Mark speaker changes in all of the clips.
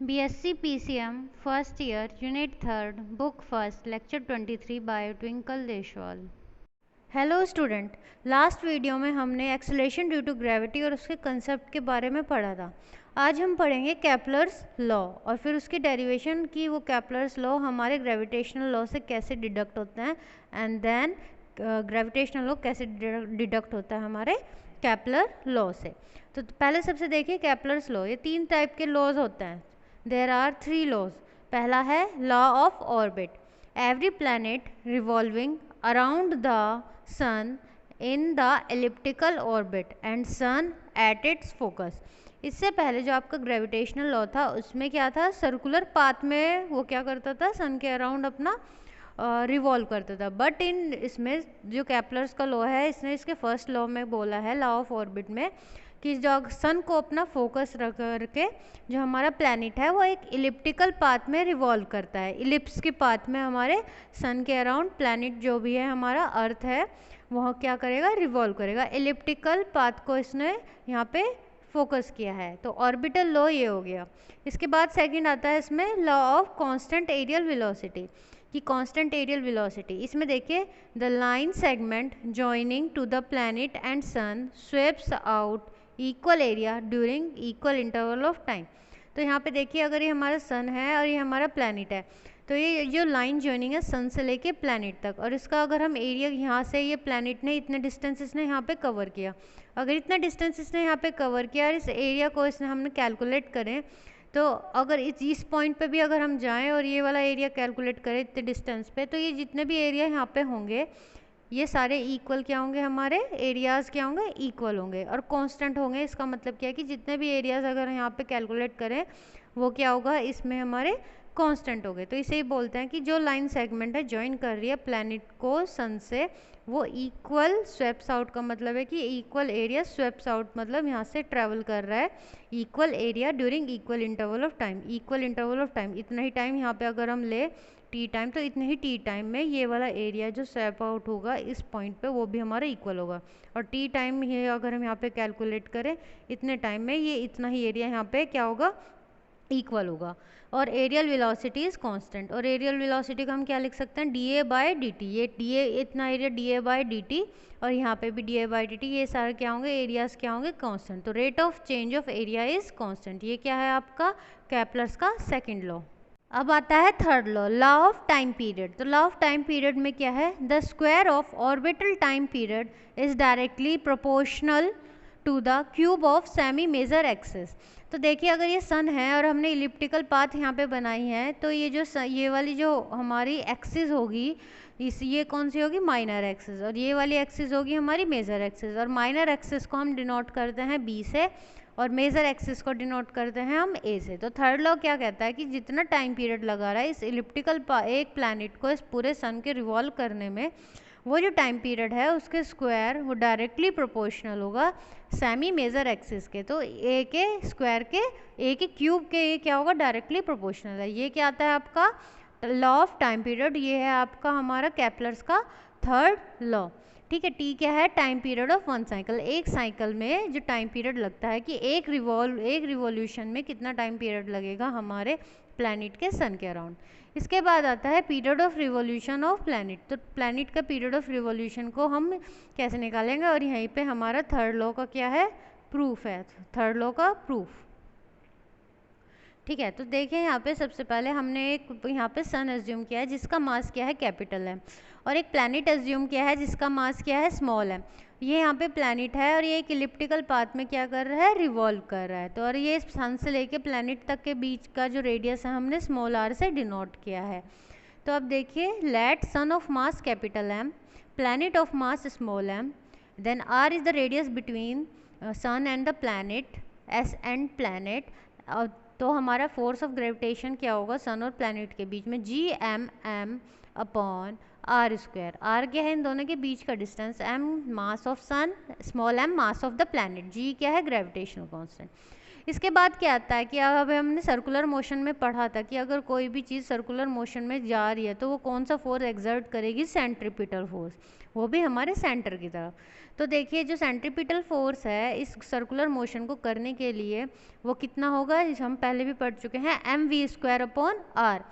Speaker 1: BSc PCM first year unit third book first lecture 23 by Twinkle Deshwal. Hello student, last video में हमने acceleration due to gravity और उसके concept के बारे में पढ़ा था। आज हम पढ़ेंगे केपलर्स लॉ और फिर उसकी डेरिवेशन की वो केपलर्स लॉ हमारे ग्रेविटेशनल लॉ से कैसे डिडक्ट होते हैं एंड देन ग्रेविटेशनल लॉ कैसे डिडक्ट होता है हमारे केपलर लॉ से। तो पहले सबसे देखिए केपलर्स लॉ, ये तीन टाइप के लॉज होते हैं। There are three laws. पहला है law of orbit, every planet revolving around the sun in the elliptical orbit and sun at its focus. इससे पहले जो आपका ग्रेविटेशनल लॉ था उसमें क्या था, सर्कुलर पाथ में वो क्या करता था, सन के अराउंड अपना रिवॉल्व करता था। बट इन इसमें जो केपलर्स का लॉ है, इसने इसके फर्स्ट लॉ में बोला है लॉ ऑफ ऑर्बिट में कि जो सन को अपना फोकस रख करके जो हमारा प्लैनेट है वो एक इलिप्टिकल पाथ में रिवॉल्व करता है। इलिप्स के पाथ में हमारे सन के अराउंड प्लैनेट जो भी है हमारा अर्थ है वह क्या करेगा, रिवॉल्व करेगा। इलिप्टिकल पाथ को इसने यहाँ पे फोकस किया है, तो ऑर्बिटल लॉ ये हो गया। इसके बाद सेकंड आता है इसमें law of constant areal velocity कि कांस्टेंट एरियल वेलोसिटी। इसमें देखिए the line segment joining to the planet and sun sweeps out equal area during equal interval of time. तो यहाँ पे देखिए अगर ये हमारा सन है और ये हमारा प्लैनेट है, तो ये जो लाइन जॉइनिंग है सन से लेके प्लैनेट तक, और इसका अगर हम एरिया यहाँ से ये प्लैनेट ने इतने डिस्टेंस इसने यहाँ पे कवर किया, अगर इतना डिस्टेंस इसने यहाँ पे कवर किया और इस एरिया को इसने हमने कैलकुलेट करें, तो अगर इस पॉइंट पे भी अगर हम जाएं और ये वाला एरिया कैलकुलेट करें इतने डिस्टेंस पे, तो ये जितने भी एरिया यहाँ पे होंगे ये सारे इक्वल क्या होंगे, हमारे एरियाज़ क्या होंगे, इक्वल होंगे और कांस्टेंट होंगे। इसका मतलब क्या है कि जितने भी एरियाज़ अगर यहाँ पे कैलकुलेट करें वो क्या होगा, इसमें हमारे कांस्टेंट हो गए। तो इसे ही बोलते हैं कि जो लाइन सेगमेंट है ज्वाइन कर रही है प्लैनेट को सन से, वो इक्वल स्वेप्स आउट का मतलब है कि इक्वल एरिया स्वेप्स आउट, मतलब यहाँ से ट्रैवल कर रहा है equal area during equal interval of time. Equal interval of time इतना ही टाइम यहाँ पे अगर हम ले टी टाइम, तो इतने ही टी टाइम में ये वाला एरिया जो स्वैप आउट होगा इस पॉइंट पे वो भी हमारा इक्वल होगा। और टी टाइम ये अगर हम यहाँ पे कैलकुलेट करें इतने टाइम में ये इतना ही एरिया यहाँ पे क्या होगा, इक्वल होगा। और एरियल वेलोसिटी इज कांस्टेंट, और एरियल वेलोसिटी का हम क्या लिख सकते हैं, D A by D T. ये डी ए इतना area D A by D T और यहाँ पे भी D A by D T, ये सारे क्या होंगे, एरियाज क्या होंगे, कांस्टेंट। तो rate of change of area is constant. ये क्या है आपका केपलर्स का सेकेंड लॉ। अब आता है third law, law of time period. तो लॉ ऑफ टाइम पीरियड में क्या है, the square of orbital time period is directly proportional to the cube of semi major axis. तो देखिए अगर ये सन है और हमने इलिप्टिकल पाथ यहाँ पे बनाई है, तो ये जो ये वाली जो हमारी एक्सिस होगी ये कौन सी होगी, माइनर एक्सिस, और ये वाली एक्सिस होगी हमारी मेजर एक्सिस। और माइनर एक्सिस को हम डिनोट करते हैं बी से और मेजर एक्सिस को डिनोट करते हैं हम ए से। तो थर्ड लॉ क्या कहता है कि जितना टाइम पीरियड लगा रहा है इस इलिप्टिकल एक प्लैनेट को इस पूरे सन के रिवॉल्व करने में, वो जो टाइम पीरियड है उसके स्क्वायर वो डायरेक्टली प्रोपोर्शनल होगा सेमी मेजर एक्सिस के। तो ए के स्क्वायर के, ए के क्यूब के ये क्या होगा, डायरेक्टली प्रोपोर्शनल है। ये क्या आता है आपका लॉ ऑफ टाइम पीरियड, ये है आपका हमारा केपलर्स का थर्ड लॉ। ठीक है, टी क्या है, time period of one cycle. एक साइकिल में जो टाइम पीरियड लगता है कि एक रिवॉल्यूशन में कितना टाइम पीरियड लगेगा हमारे प्लैनेट के सन के अराउंड। इसके बाद आता है period of revolution of planet. तो प्लैनेट का पीरियड ऑफ रिवॉल्यूशन को हम कैसे निकालेंगे, और यहीं पे हमारा थर्ड लॉ का क्या है, प्रूफ है, थर्ड लॉ का प्रूफ। ठीक है, तो देखें यहाँ पे सबसे पहले हमने एक यहाँ पे सन एज्यूम किया है जिसका मास क्या है, कैपिटल है, और एक प्लैनेट एज्यूम किया है जिसका मास क्या है, स्मॉल है। ये यहाँ पे प्लैनेट है और ये एक इलिप्टिकल पाथ में क्या कर रहा है, रिवॉल्व कर रहा है। तो और ये सन से लेके प्लैनेट तक के बीच का जो रेडियस है हमने स्मॉल आर से डिनोट किया है। तो अब देखिए let sun of mass capital M, planet of mass small m, then R is the radius between sun and the planet, S and planet. तो हमारा फोर्स ऑफ ग्रेविटेशन क्या होगा सन और प्लैनेट के बीच में, G M M upon R square. R क्या है इन दोनों के बीच का distance, M mass of sun, small M mass of the planet, G क्या है ग्रेविटेशनल कांस्टेंट। इसके बाद क्या आता है कि अब हमने सर्कुलर मोशन में पढ़ा था कि अगर कोई भी चीज़ सर्कुलर मोशन में जा रही है तो वो कौन सा फोर्स एक्सर्ट करेगी, सेंट्रीपिटल फोर्स। वो भी हमारे सेंटर की तरफ। तो देखिए जो सेंट्रीपिटल फोर्स है इस सर्कुलर मोशन को करने के लिए वो कितना होगा, हम पहले भी पढ़ चुके हैं, mv²/r।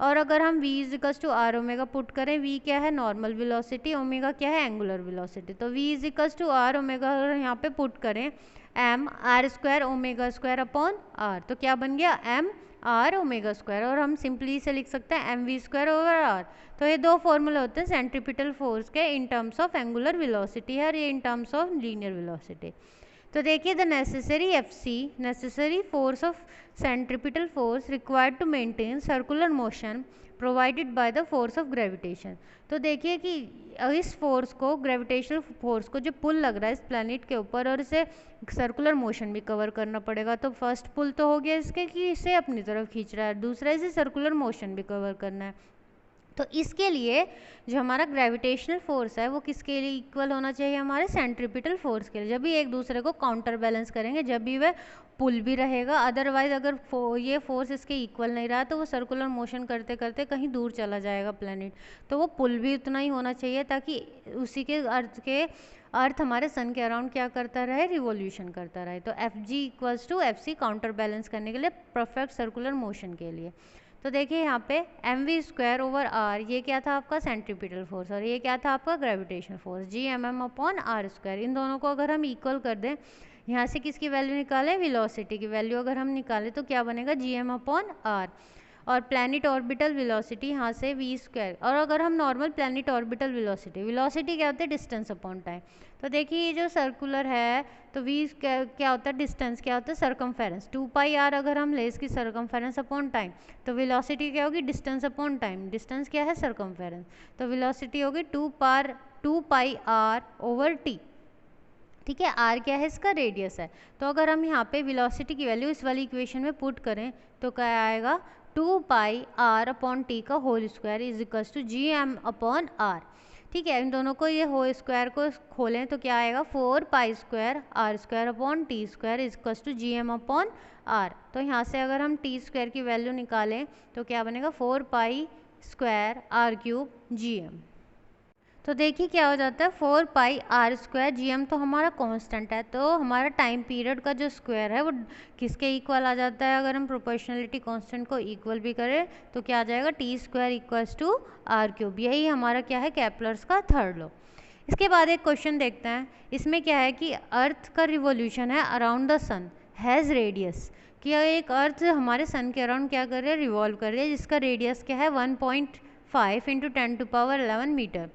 Speaker 1: और अगर हम v equals to R omega put करें, v क्या है नॉर्मल वेलोसिटी, ओमेगा क्या है एंगुलर वेलोसिटी, तो v equals to R omega अगर यहाँ पे पुट करें mr²ω²/r, तो क्या बन गया mr⍵², और हम सिंपली इसे लिख सकते हैं mv²/r। तो ये दो फॉर्मूले होते हैं सेंट्रीपिटल फोर्स के, in terms of angular velocity है और ये in terms of linear velocity. तो देखिए the necessary FC, necessary force of centripetal force required to maintain circular motion provided by the force of gravitation. तो देखिए कि इस फोर्स को, ग्रेविटेशनल फोर्स को जो पुल लग रहा है इस प्लैनेट के ऊपर, और इसे सर्कुलर मोशन भी कवर करना पड़ेगा। तो फर्स्ट पुल तो हो गया इसके कि इसे अपनी तरफ खींच रहा है, दूसरा इसे सर्कुलर मोशन भी कवर करना है। तो इसके लिए जो हमारा ग्रेविटेशनल फोर्स है वो किसके लिए इक्वल होना चाहिए, हमारे सेंट्रीपिटल फोर्स के लिए। जब भी एक दूसरे को काउंटर बैलेंस करेंगे, जब भी वह पुल भी रहेगा। अदरवाइज अगर ये फोर्स इसके इक्वल नहीं रहा तो वो सर्कुलर मोशन करते करते कहीं दूर चला जाएगा प्लैनेट। तो वो पुल भी उतना ही होना चाहिए ताकि उसी के अर्थ हमारे सन के अराउंड क्या करता रहे, रिवॉल्यूशन करता रहे। तो Fg=Fc काउंटर बैलेंस करने के लिए, परफेक्ट सर्कुलर मोशन के लिए। तो देखिए यहाँ पे mv²/r, ये क्या था आपका सेंट्रीपिटल फोर्स, और ये क्या था आपका ग्रेविटेशनल फोर्स Gmm/r²। इन दोनों को अगर हम इक्वल कर दें, यहाँ से किसकी वैल्यू निकालें, वेलोसिटी की वैल्यू अगर हम निकालें तो क्या बनेगा Gm/r, और प्लैनेट ऑर्बिटल वेलोसिटी यहाँ से v²। और अगर हम नॉर्मल प्लैनेट ऑर्बिटल वेलोसिटी क्या होता है, डिस्टेंस अपॉन टाइम। तो देखिए ये जो सर्कुलर है तो v क्या होता है, डिस्टेंस क्या होता है, सरकमफेरेंस 2πr अगर हम ले इसकी सरकमफेरेंस अपॉन टाइम, तो वेलोसिटी क्या होगी, डिस्टेंस अपॉन टाइम, डिस्टेंस क्या है सरकमफेरेंस, तो वेलोसिटी होगी 2πr/t। ठीक है, r क्या है, इसका रेडियस है। तो अगर हम यहाँ पे वेलोसिटी की वैल्यू इस वाली इक्वेशन में पुट करें तो क्या आएगा, 2πr/t का whole square equals to Gm/r। ठीक है, इन दोनों को ये होल स्क्वायर को खोलें तो क्या आएगा, 4π²r² इजिकल्स टू Gm/r। तो यहाँ से अगर हम t² की वैल्यू निकालें तो क्या बनेगा, 4π²r³ Gm। तो देखिए क्या हो जाता है, 4πr² Gm तो हमारा कांस्टेंट है, तो हमारा टाइम पीरियड का जो स्क्वायर है वो किसके इक्वल आ जाता है। अगर हम प्रोपोर्शनलिटी कांस्टेंट को इक्वल भी करें तो क्या आ जाएगा, t² = r³। यही हमारा क्या है, केपलर्स का थर्ड लॉ। इसके बाद एक क्वेश्चन देखते हैं, इसमें क्या है कि अर्थ का रिवॉल्यूशन है around the sun has radius, कि एक अर्थ हमारे सन के अराउंड क्या कर रही है, रिवॉल्व कर रही है, जिसका रेडियस क्या है 1.5 × 10⁻11 मीटर।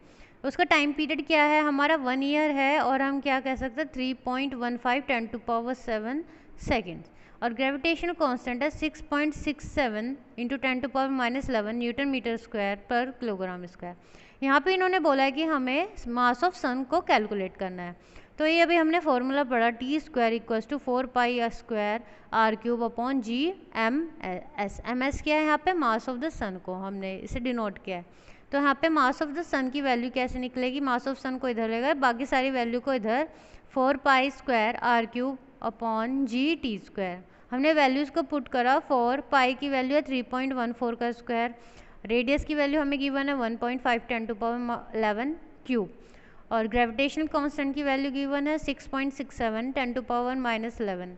Speaker 1: उसका टाइम पीरियड क्या है, हमारा 1 ईयर है, और हम क्या कह सकते हैं 3.15 10⁻7 सेकेंड। और ग्रेविटेशनल कांस्टेंट है 6.67 × 10⁻11 न्यूटन मीटर स्क्वायर पर किलोग्राम स्क्वायर। यहाँ पे इन्होंने बोला है कि हमें मास ऑफ सन को कैलकुलेट करना है। तो ये अभी हमने फॉर्मूला पढ़ा, t² = 4πr²r³ Gms क्या है यहाँ पे, मास ऑफ द सन को हमने इसे डिनोट किया है। तो यहाँ पे मास ऑफ द सन की वैल्यू कैसे निकलेगी, मास ऑफ सन को इधर लेगा, बाकी सारी वैल्यू को इधर, 4π²r³ हमने वैल्यूज़ को पुट करा। 4π की वैल्यू है 3.14 का स्क्वायर, रेडियस की वैल्यू हमें गिवन है 1.5 10⁻11³, और ग्रेविटेशनल कांस्टेंट की वैल्यू गिवन है 6.67 10⁻11।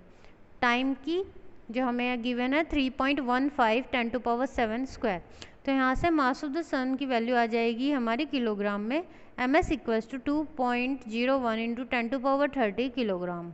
Speaker 1: टाइम की जो हमें गिवन है 3.15 10⁻7 स्क्वायर। तो यहाँ से मास ऑफ द सन की वैल्यू आ जाएगी हमारी किलोग्राम में, ms = 2.01 × 10⁻30 किलोग्राम।